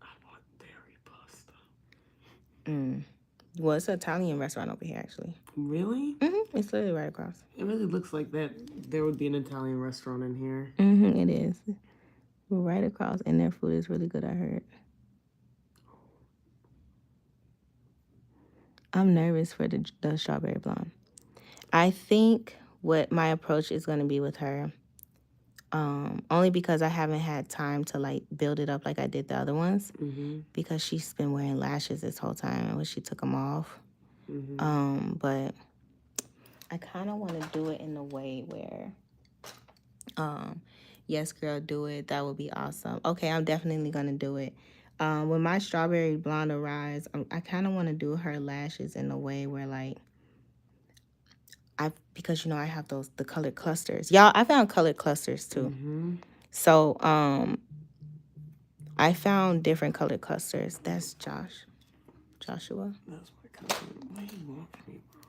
I want dairy pasta. Well, it's an Italian restaurant over here, actually. Really? It's literally right across. It really looks like that. There would be an Italian restaurant in here. It is. We're right across, and their food is really good, I heard. I'm nervous for the strawberry blonde. I think what my approach is going to be with her, only because I haven't had time to like build it up like I did the other ones, because she's been wearing lashes this whole time when she took them off. But I kind of want to do it in a way where, yes, girl, do it. That would be awesome. Okay, I'm definitely going to do it. When my strawberry blonde arrives, I kind of want to do her lashes in a way where like, because I have the colored clusters. Y'all, I found colored clusters too. So I found different colored clusters. That's Joshua. That's my cousin. What do you want from me, bro?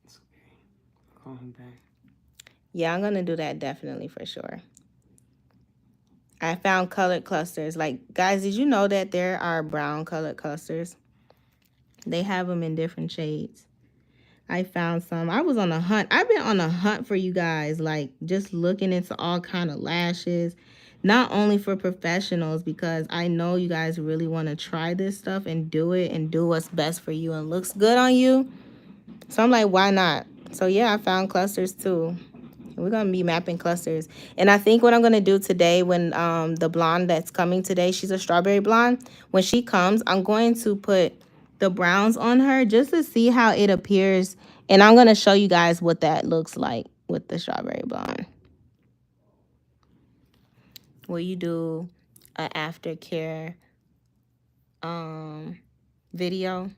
It's okay. I'll call him back. Yeah, I'm gonna do that definitely for sure. I found colored clusters. Like, guys, did you know that there are brown colored clusters? They have them in different shades. I found some. I was on a hunt. I've been on a hunt for you guys, like just looking into all kind of lashes, not only for professionals, because I know you guys really want to try this stuff and do it and do what's best for you and looks good on you. So I'm like, why not? So yeah, I found clusters too. We're gonna be mapping clusters, and I think what I'm gonna do today, when the blonde that's coming today, she's a strawberry blonde. When she comes, I'm going to put the browns on her just to see how it appears, and I'm gonna show you guys what that looks like with the strawberry blonde. Will you do an aftercare video?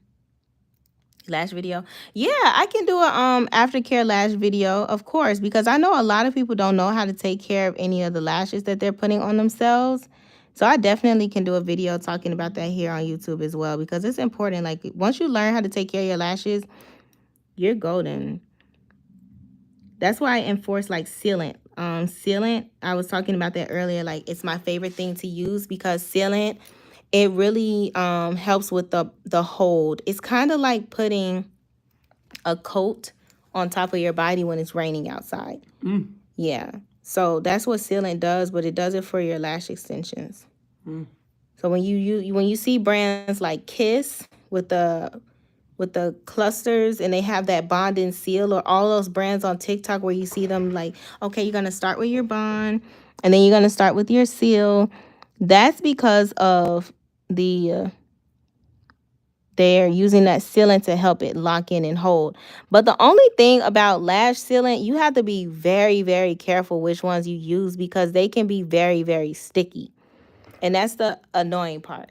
Lash video? Yeah, I can do a aftercare lash video, of course, because I know a lot of people don't know how to take care of any of the lashes that they're putting on themselves. So I definitely can do a video talking about that here on YouTube as well, because it's important. Like, once you learn how to take care of your lashes, you're golden. That's why I enforce like sealant. Sealant, I was talking about that earlier. Like, it's my favorite thing to use because sealant, it really helps with the hold. It's kind of like putting a coat on top of your body when it's raining outside. Yeah. So that's what sealant does, but it does it for your lash extensions. So when you see brands like Kiss with the clusters, and they have that bond and seal, or all those brands on TikTok where you see them like, okay, you're gonna start with your bond, and then you're gonna start with your seal. That's because of they're using that sealant to help it lock in and hold. But the only thing about lash sealant, you have to be very, very careful which ones you use, because they can be very, very sticky. And that's the annoying part.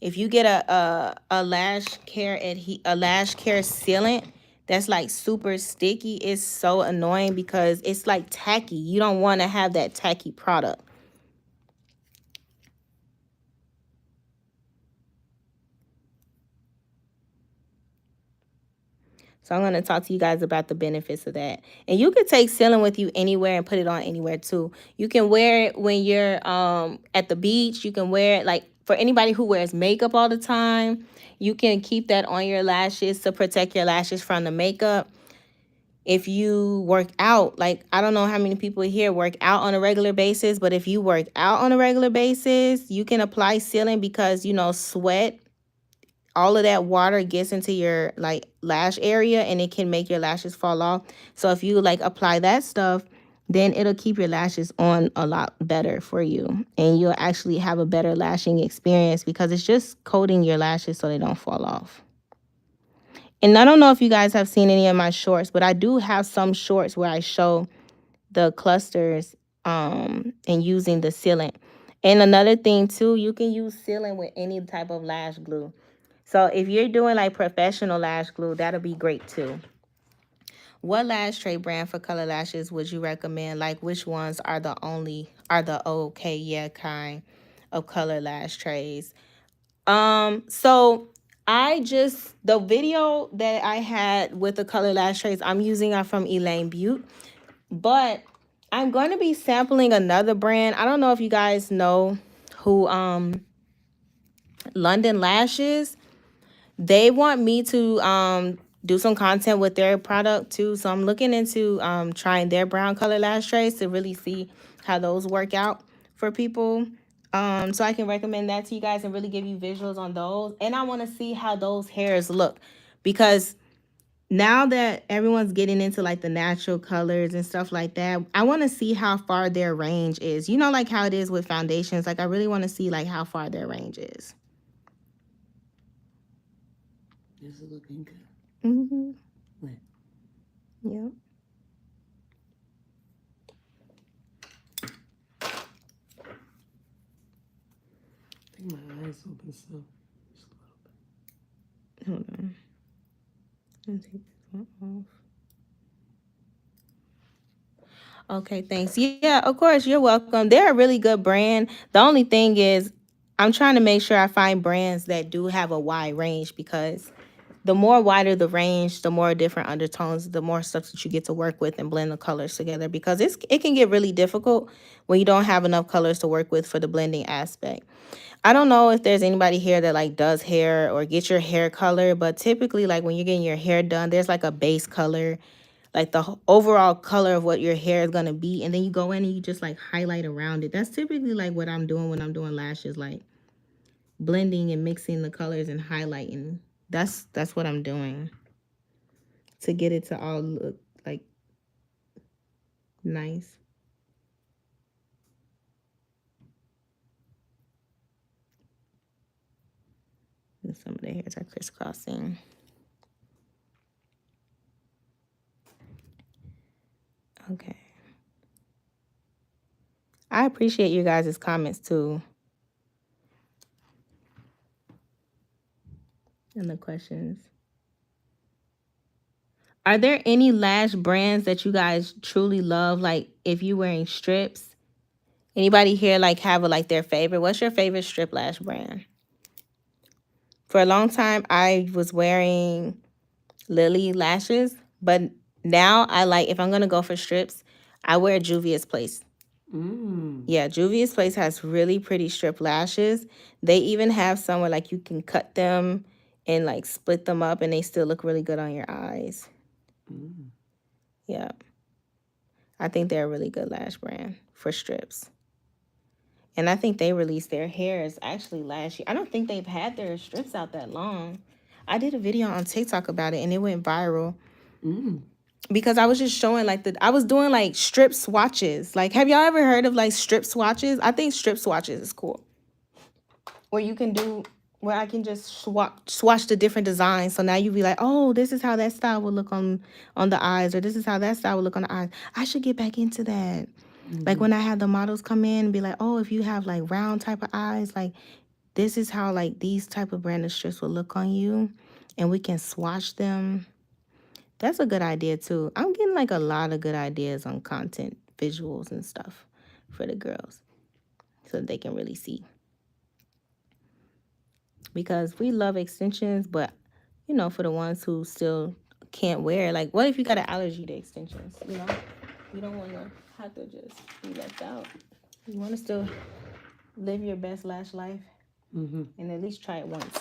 If you get a lash care sealant that's like super sticky, it's so annoying because it's like tacky. You don't want to have that tacky product. So I'm going to talk to you guys about the benefits of that. And you can take sealant with you anywhere and put it on anywhere too. You can wear it when you're at the beach. You can wear it like for anybody who wears makeup all the time. You can keep that on your lashes to protect your lashes from the makeup. If you work out, like, I don't know how many people here work out on a regular basis, but if you work out on a regular basis, you can apply sealant because, sweat, all of that water gets into your like lash area and it can make your lashes fall off. So if you like apply that stuff, then it'll keep your lashes on a lot better for you, and you'll actually have a better lashing experience because it's just coating your lashes so they don't fall off. And I don't know if you guys have seen any of my shorts, but I do have some shorts where I show the clusters and using the sealant. And another thing too, you can use sealant with any type of lash glue. So if you're doing like professional lash glue, that'll be great too. What lash tray brand for color lashes would you recommend? Like which ones are the okay yeah kind of color lash trays? So I just the video that I had with the color lash trays I'm using are from Elaine Butte, but I'm going to be sampling another brand. I don't know if you guys know who London Lashes. They want me to do some content with their product too. So I'm looking into trying their brown color lash trays to really see how those work out for people. So I can recommend that to you guys and really give you visuals on those. And I want to see how those hairs look, because now that everyone's getting into like the natural colors and stuff like that, I want to see how far their range is. You know, like how it is with foundations. Like I really want to see like how far their range is. Is it looking good? Mm-hmm. Wait. Yep. I think my eyes open so just a little bit. Hold on. Let me take this one off. Okay, thanks. Yeah, of course, you're welcome. They're a really good brand. The only thing is, I'm trying to make sure I find brands that do have a wide range, because the more wider the range, the more different undertones, the more stuff that you get to work with and blend the colors together, because it can get really difficult when you don't have enough colors to work with for the blending aspect. I don't know if there's anybody here that like does hair or get your hair color, but typically like when you're getting your hair done, there's like a base color, like the overall color of what your hair is going to be, and then you go in and you just like highlight around it. That's typically like what I'm doing when I'm doing lashes, like blending and mixing the colors and highlighting. That's what I'm doing to get it to all look like nice. And some of the hairs are crisscrossing. Okay. I appreciate you guys' comments too and the questions. Are there any lash brands that you guys truly love? Like if you're wearing strips, anybody here like have a, like their favorite? What's your favorite strip lash brand? For a long time, I was wearing Lily lashes, but now I like, if I'm gonna go for strips, I wear Juvia's Place. Yeah, Juvia's Place has really pretty strip lashes. They even have some where like you can cut them and like split them up, and they still look really good on your eyes. Yeah. I think they're a really good lash brand for strips. And I think they released their hairs actually last year. I don't think they've had their strips out that long. I did a video on TikTok about it and it went viral. Because I was just showing like I was doing like strip swatches. Like, have y'all ever heard of like strip swatches? I think strip swatches is cool. Where you can do, where I can just swatch the different designs. So now you be like, oh, this is how that style would look on the eyes, or this is how that style would look on the eyes. I should get back into that. Like when I have the models come in and be like, oh, if you have like round type of eyes, like this is how like these type of branded strips will look on you, and we can swatch them. That's a good idea too. I'm getting like a lot of good ideas on content, visuals and stuff for the girls so that they can really see. Because we love extensions, but you know, for the ones who still can't wear, like what if you got an allergy to extensions? You know, you don't want to have to just be left out. You want to still live your best lash life and at least try it once.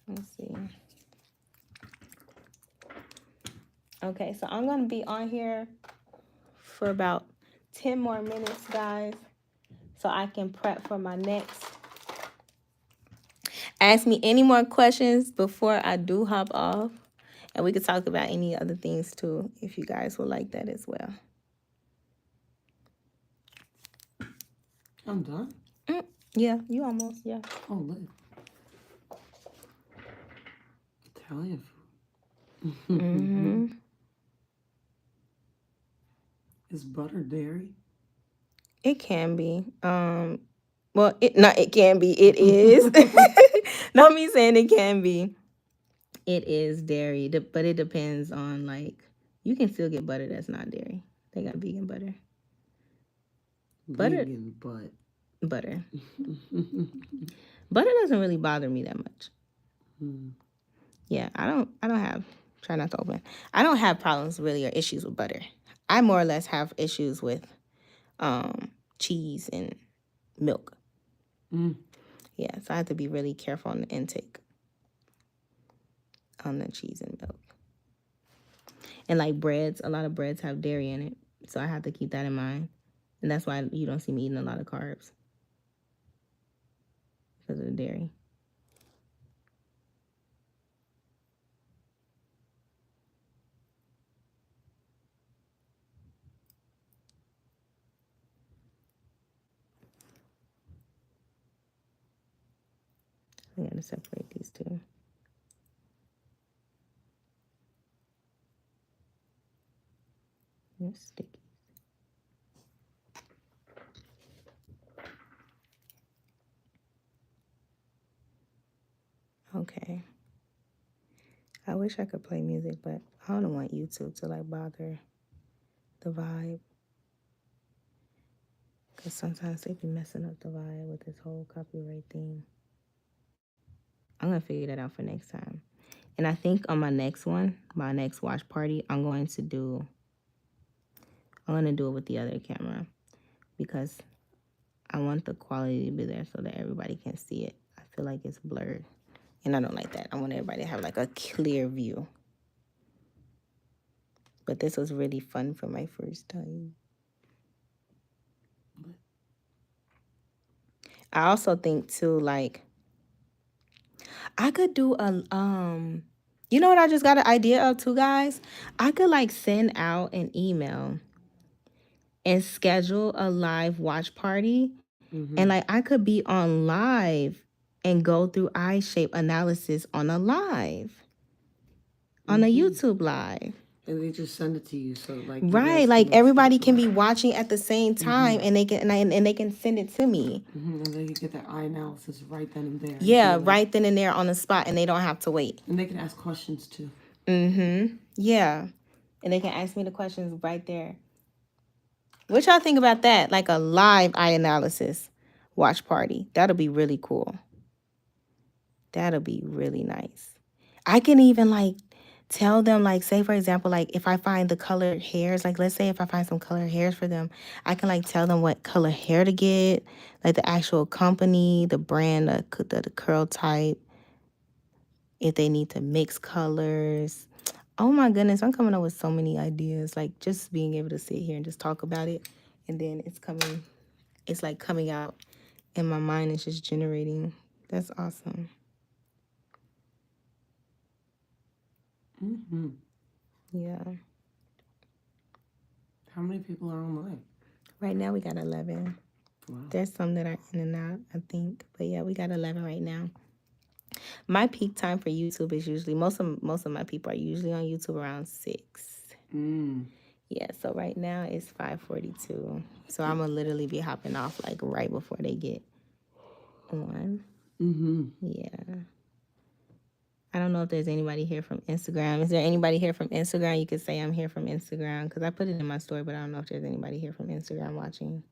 Let's see. Okay, so I'm going to be on here for about 10 more minutes, guys, so I can prep for my next. Ask me any more questions before I do hop off, and we could talk about any other things too, if you guys would like that as well. I'm done? Yeah, you almost, yeah. Oh, look. Italian food. Is butter dairy? It can be. Well, it can be. It is. Not me saying it can be. It is dairy, but it depends on like you can still get butter that's not dairy. They got vegan butter. Butter, Vegan, but butter, butter doesn't really bother me that much. Yeah, I don't have. Try not to open. I don't have problems really or issues with butter. I more or less have issues with cheese and milk. Yeah, so I have to be really careful on the intake on the cheese and milk. And like breads, a lot of breads have dairy in it, so I have to keep that in mind. And that's why you don't see me eating a lot of carbs because of the dairy. I'm gonna separate these two. They're sticky. Okay. I wish I could play music, but I don't want YouTube to like bother the vibe. Because sometimes they be messing up the vibe with this whole copyright thing. I'm going to figure that out for next time. And I think on my next one, my next watch party, I'm going to do it with the other camera because I want the quality to be there so that everybody can see it. I feel like it's blurred. And I don't like that. I want everybody to have like a clear view. But this was really fun for my first time. I also think too, like, I could do a you know what I just got an idea of too, guys? I could like send out an email and schedule a live watch party. And like I could be on live and go through eye shape analysis on a live. On a YouTube live. And they just send it to you, so like Right, like everybody can be watching at the same time, and they can and they can send it to me. And they can get their eye analysis right then and there. Yeah, right then and there on the spot, and they don't have to wait. And they can ask questions too. Yeah, and they can ask me the questions right there. What y'all think about that? Like a live eye analysis watch party. That'll be really cool. That'll be really nice. I can even like tell them, like, say for example, like if I find the colored hairs, like let's say if I find some colored hairs for them, I can like tell them what color hair to get, like the actual company, the brand, the curl type, if they need to mix colors. Oh my goodness, I'm coming up with so many ideas. Like just being able to sit here and just talk about it, and then it's like coming out in my mind. It's just generating. That's awesome. Yeah. How many people are online? Right now we got 11. Wow. There's some that are in and out, I think. But yeah, we got 11 right now. My peak time for YouTube is usually most of my people are usually on YouTube around 6. Yeah, so right now it's 5:42. So I'm gonna literally be hopping off like right before they get on. Yeah. I don't know if there's anybody here from Instagram. Is there anybody here from Instagram? You could say I'm here from Instagram because I put it in my story, but I don't know if there's anybody here from Instagram watching.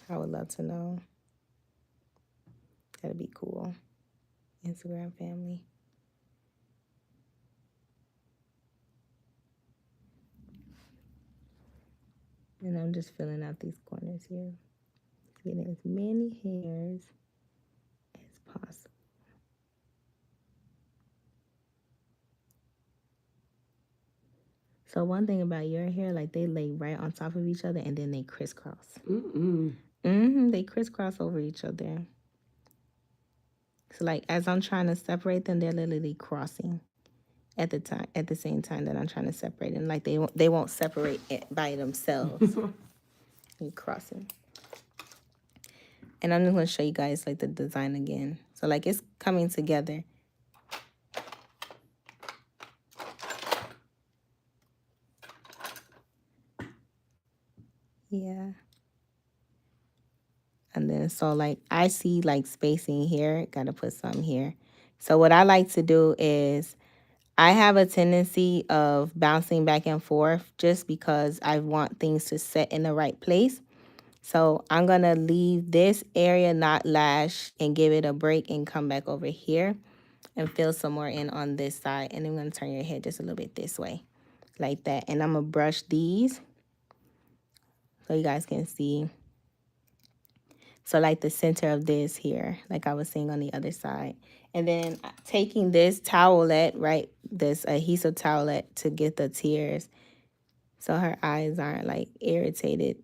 I would love to know. That'd be cool. Instagram family. And I'm just filling out these corners here. Getting as many hairs as possible. So one thing about your hair, like they lay right on top of each other and then they crisscross. They crisscross over each other. So like as I'm trying to separate them, they're literally crossing at the same time that I'm trying to separate them. Like they won't separate it by themselves. And crossing. And I'm just gonna show you guys like the design again. So like it's coming together. Yeah. And then so like I see like spacing here, gotta put some here. So what I like to do is I have a tendency of bouncing back and forth just because I want things to set in the right place. So I'm gonna leave this area not lash and give it a break and come back over here and fill some more in on this side. And then I'm gonna turn your head just a little bit this way like that. And I'm gonna brush these so you guys can see. So like the center of this here, like I was saying on the other side. And then taking this towelette, right, this adhesive towelette to get the tears so her eyes aren't like irritated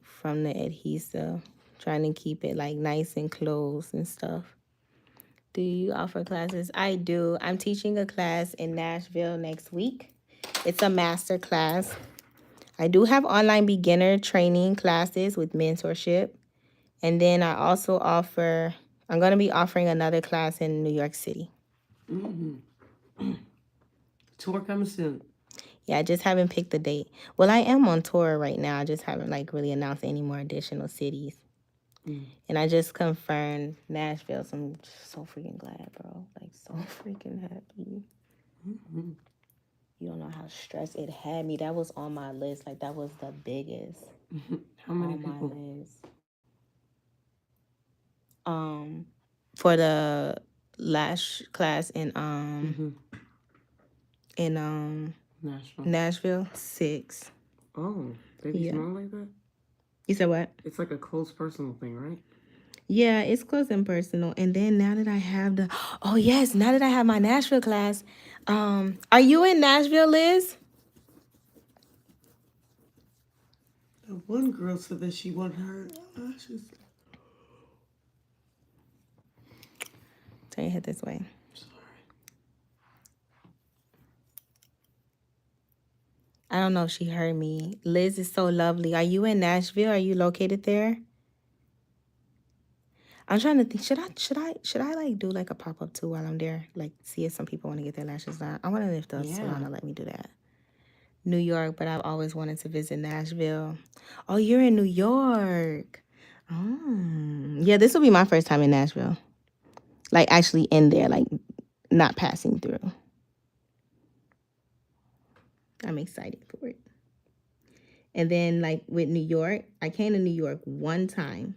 from the adhesive. Trying to keep it like nice and close and stuff. Do you offer classes? I do. I'm teaching a class in Nashville next week. It's a master class. I do have online beginner training classes with mentorship. And then I also offer, I'm going to be offering another class in New York City. Tour coming soon. Yeah, I just haven't picked the date. Well, I am on tour right now. I just haven't like really announced any more additional cities. And I just confirmed Nashville, so I'm so freaking glad, bro. Like, so freaking happy. You don't know how stressed it had me. That was on my list. Like, that was the biggest How many on people? my list. For the lash class in Nashville, 6. Oh, they be small like that? You said what? It's like a close personal thing, right? Yeah, it's close and personal. And then now that I have oh yes, now that I have my Nashville class, are you in Nashville, Liz? The one girl said that she wanted her lashes. Turn your head this way. Sorry. I don't know if she heard me. Liz is so lovely. Are you in Nashville? Are you located there? I'm trying to think. Should I like do like a pop up too while I'm there? Like see if some people want to get their lashes done. I wonder if the salon will let me do that. New York, but I've always wanted to visit Nashville. Oh, you're in New York. Oh, yeah. This will be my first time in Nashville. Like actually in there, like not passing through. I'm excited for it. And then like with New York, I came to New York one time.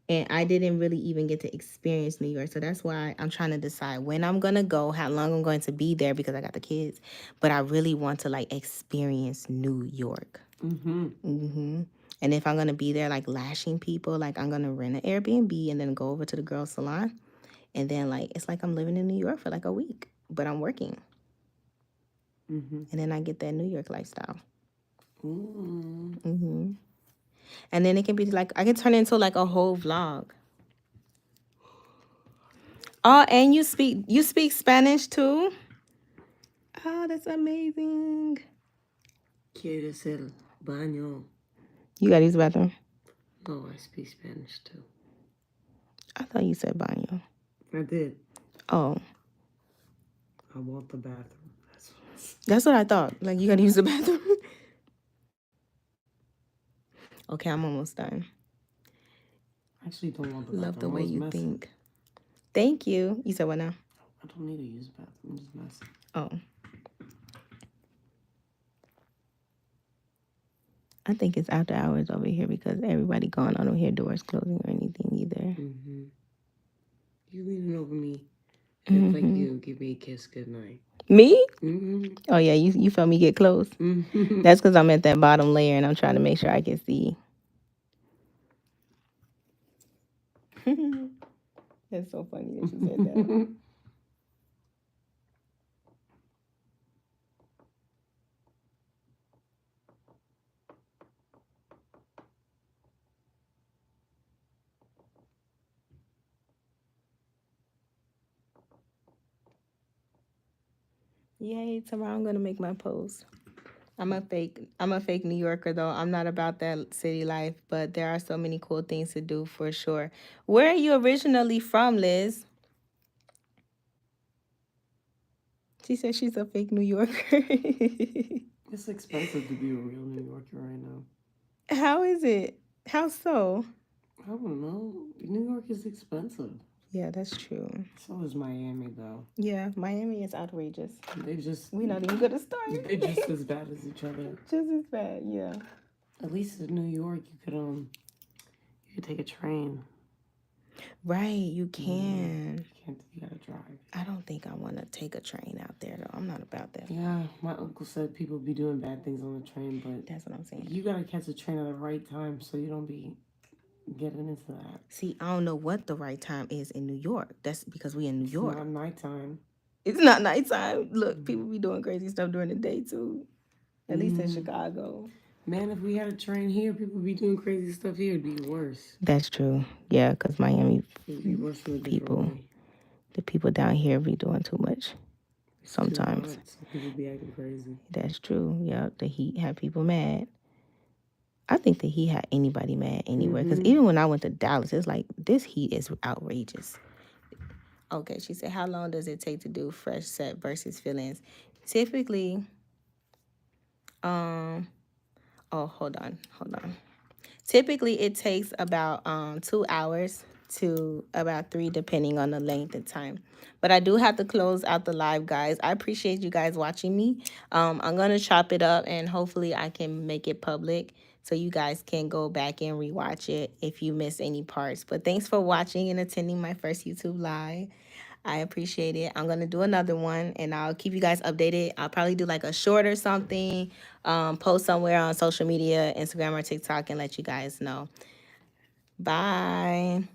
And I didn't really even get to experience New York. So that's why I'm trying to decide when I'm going to go, how long I'm going to be there because I got the kids. But I really want to like experience New York. And if I'm going to be there like lashing people, like I'm going to rent an Airbnb and then go over to the girls' salon. And then like it's like I'm living in New York for like a week, but I'm working. And then I get that New York lifestyle. And then it can be like, I can turn it into like a whole vlog. Oh, and you speak Spanish too? Oh, that's amazing. ¿Quieres el baño? You gotta use the bathroom? No, I speak Spanish too. I thought you said baño. I did. Oh. I want the bathroom. That's what I thought. Like, you gotta use the bathroom? Okay, I'm almost done. I actually don't want the bathroom. Love the way you think. Thank you. You said what now? I don't need to use the bathroom. I'm just messing. Oh. I think it's after hours over here because everybody gone. I don't hear doors closing or anything either. You leaning over me. It's like you give me a kiss goodnight. Me? Oh, yeah, you felt me get close? That's because I'm at that bottom layer and I'm trying to make sure I can see. That's so funny that you said that. Yay, tomorrow I'm gonna make my post. I'm a fake New Yorker though. I'm not about that city life, but there are so many cool things to do for sure. Where are you originally from, Liz? She said she's a fake New Yorker. It's expensive to be a real New Yorker right now. How is it? How so? I don't know. New York is expensive. Yeah, that's true. So is Miami, though. Yeah, Miami is outrageous. They just We not even gonna start. they're just as bad as each other. Just as bad, yeah. At least in New York, you could take a train. Right, you can. You gotta drive. I don't think I want to take a train out there though. I'm not about that. Yeah, my uncle said people be doing bad things on the train, but That's what I'm saying. you gotta catch a train at the right time so you don't be getting into that. See, I don't know what the right time is in New York. That's because we in New It's York. not nighttime. It's not nighttime. Look, people be doing crazy stuff during the day too. At least in Chicago. Man, if we had a train here, people be doing crazy stuff here. It'd be worse. That's true. Yeah, because Miami It'd be worse in a different people, way. the people down here be doing too much. Sometimes. Too hot, so people be acting crazy. That's true. Yeah, the heat had people mad. I think the heat had anybody mad anywhere. Because even when I went to Dallas, it's like, this heat is outrageous. Okay, she said, how long does it take to do fresh set versus fill-ins? Typically, oh, hold on. Typically, it takes about 2 hours to about 3, depending on the length of time. But I do have to close out the live, guys. I appreciate you guys watching me. I'm going to chop it up, and hopefully I can make it public so you guys can go back and rewatch it if you miss any parts. But thanks for watching and attending my first YouTube live. I appreciate it. I'm going to do another one, and I'll keep you guys updated. I'll probably do like a short or something, post somewhere on social media, Instagram or TikTok, and let you guys know. Bye.